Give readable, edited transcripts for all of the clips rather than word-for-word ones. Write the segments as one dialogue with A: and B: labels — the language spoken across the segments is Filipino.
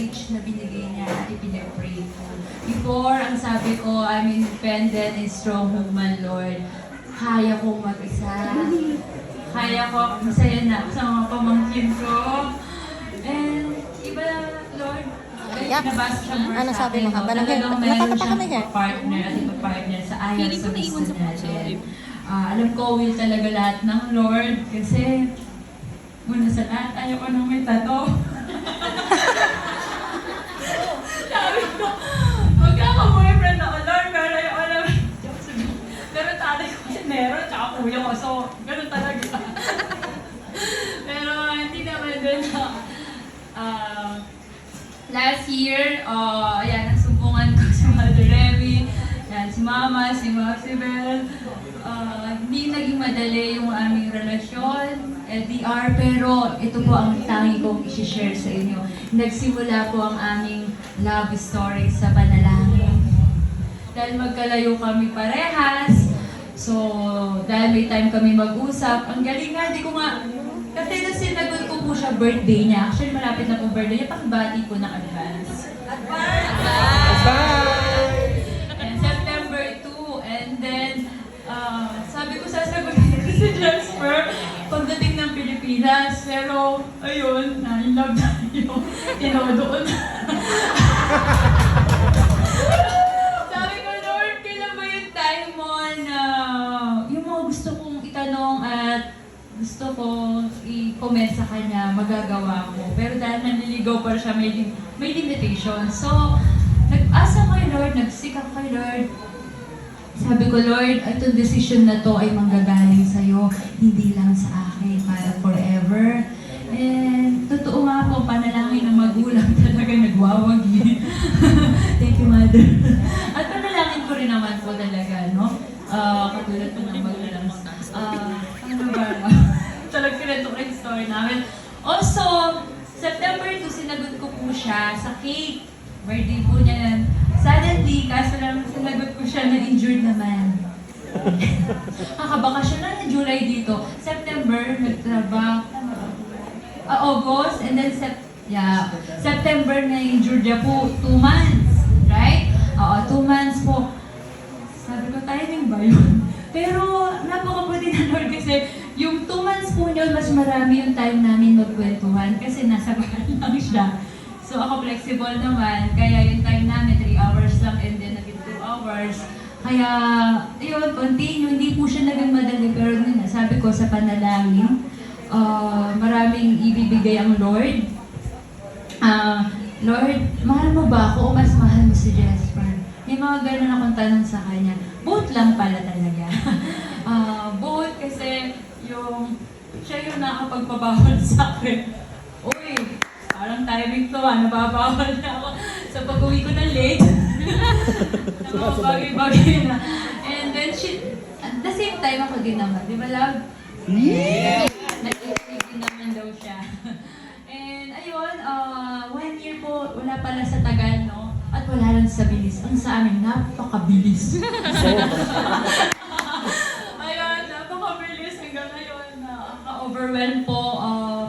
A: courage na binigay niya at ipinag-pray ko. Before, ang sabi ko, I'm independent and strong woman, Lord. Kaya kong mag-isa. Kaya ko, masaya na ako sa mga pamangkin ko. And iba, Lord,
B: Yak.
A: nabasa siya more
B: Ano
A: sa
B: sabi
A: akin,
B: mo, haba ng hair?
A: talagang meron
B: Nakakapa
A: siyang
B: kami hair.
A: partner at ipa-partner sa ayaw
C: Feeling
A: sa
C: ko naiwan
A: gusto
C: sa puso.
A: natin. Alam ko, will talaga lahat ng Lord kasi una sa lahat, ayaw ko nang may tato. Sabi ko, magkaka-boyfriend ako, Lord, pero ayaw ko naman. Pero tatay ko kasi meron, tsaka kuya ko, so ganun talaga. Pero hindi naman dun na, last year, ayan, nagsumbungan ko si Mother Remy, yan, si Mama, si Maxibel. Hindi naging madali yung aming relasyon, LDR, pero ito po ang tangi kong i-share sa inyo. Nagsimula po ang aming love story sa panalangin. Dahil magkalayo kami parehas, so dahil may time kami mag-usap, ang galing nga, di ko nga, kasi nung sinagot ko po siya birthday niya, actually malapit na po birthday niya, pakibati po ng advance. And September 2, and then, sabi ko sasagutin ko si Jasper pagdating ng Pilipinas, pero ayun, na-in-love tayo, tinodoon. Sabi ko, Lord, kailan ba yung time mo na yung mga gusto kong itanong at gusto ko i-comment sa kanya, magagawa ko. Pero dahil nanliligaw pa siya, may limitation. So, nag-asa kay Lord, nagsikap kay Lord. Sabi ko, Lord, itong decision na to ay manggagaling sa'yo, hindi lang sa akin, para forever. And totoo nga po, panalangin ng magulang talaga nagwawagi. Thank you, Mother. At panalangin ko rin naman po talaga, no? Katulad po ng magulang. Ano ba? Talagang kinento ko yung story namin. Also, September 2, sinagot ko po siya sa cake. Birthday po niya yan. Suddenly, kaso lang sinagot ko siya na injured naman. Kakabakasyon na ng July dito. September, nagtrabaho. August, and then September na injured niya po. 2 months. Right? Oo, 2 months po. Sabi ko, timing ba yun? Pero napakabuti na Lord kasi yung 2 months po niya, mas marami yung time namin magkwentuhan kasi nasa bahay lang siya. So ako flexible naman, kaya yung time namin 3 hours lang and then naging 2 hours. Kaya, yun, continue. Hindi po siya naging madali, pero yun, sabi ko sa panalangin, maraming ibibigay ang Lord. Lord, mahal mo ba ako o mas mahal mo si Jasper? May mga ganun akong tanong sa kanya. Both lang pala talaga. Both kasi siya yung nakapagpabawal sa akin. Uy, parang timing to nababawal na ako sa pag-uwi ko na late. Na mga bagay-bagay na. And then at the same time ako din naman, di ba love? Yeah! Nag-ibig din naman daw siya. And ayun, 1 year po, wala pala sa tagal, no? At wala lang sa bilis. Ang sa amin, napakabilis. Ayun, napakabilis hanggang ngayon. Nakaka-overwhelm po.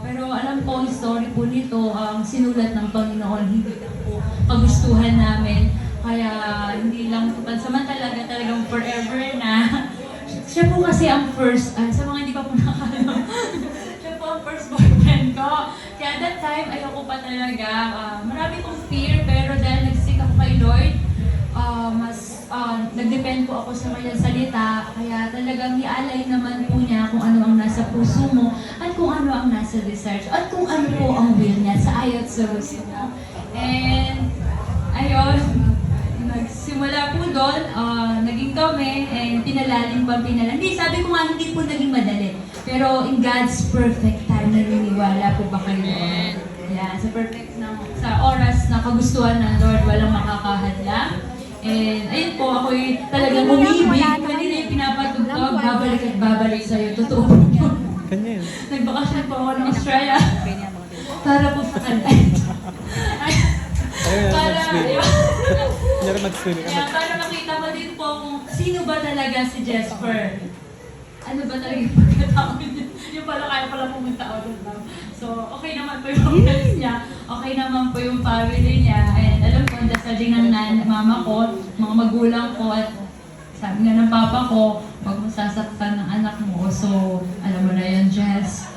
A: Pero alam ko, ang story po nito, ang sinulat ng Panginoon, hindi lang po kagustuhan namin. Kaya hindi lang pansamantala, talagang forever na. Siya po kasi ang first, sa mga hindi pa po nakakaalam, siya po ang first boyfriend ko. Kaya that time, ayoko pa talaga. Marami kong fear, pero dahil nagsik ako kay Lord, mas nag-depend po ako sa kanyang salita. Kaya talagang ialay naman po niya kung ano ang nasa puso mo, at kung ano ang nasa research, at kung ano po ang will niya sa ayat sa gusto mo. And, ayun, nagsimula po doon, naging kami, and pinalalim pa pinalalim. Hindi, sabi ko nga, hindi po naging madali. Pero in God's perfect time, naniniwala po ba kayo? Yeah, sa perfect sa oras na kagustuhan ng Lord, walang makakahadlang. And ayun po, ako'y talagang umibig. Kanina yung pinapatugtog, babalik at babalik sa'yo. Totoo po yun. Nagbakasyon po ako ng Australia. Para po sa kanila. Para makita mo din po kung sino ba talaga si Jasper. Ano ba talaga yung pagkatao niya? Yung pala kaya pala pumunta out of town. So, okay naman po yung friends niya. Okay naman po yung family niya. And alam ko, dasaging ng mama ko, mga magulang ko, at sabi nga ng papa ko, huwag mo sasaktan ng anak mo. So, alam mo na yan, Jess.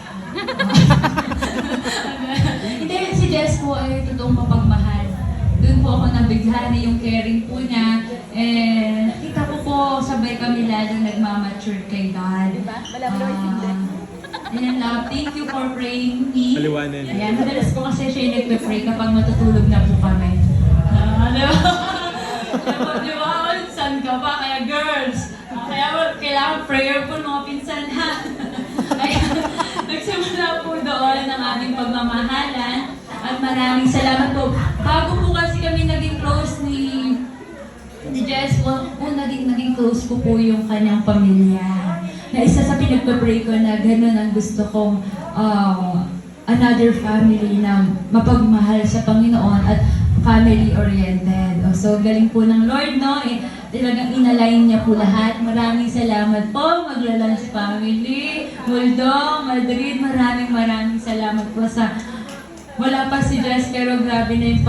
A: Hindi, si Jess po ay totoong mapagmahal. Doon po ako nabigla na yung caring po niya. And nakita ko po, sabay kami lalong nagmamature kay God. Ayan lang, thank you for praying me.
B: Paliwanan.
A: Ayan, madalas po kasi siya yung nagpe-pray kapag matutulog na po kami. Di ba? San ka pa? Kaya girls, kaya kailangan prayerful mga pinsan ha. Kaya nagsimula po doon ang aming pagmamahalan at maraming salamat po. Bago po kasi kami naging close ni Jess po, naging close ko po yung kanyang pamilya. Na isa sa pinagpapray ko na gano'n ang gusto kong another family na mapagmahal sa Panginoon at family-oriented. So, galing po ng Lord, no? Talagang inalign niya po lahat. Maraming salamat po, Maglalans family, Muldong, Madrid, maraming salamat po sa wala pa si Jess, pero grabe na yung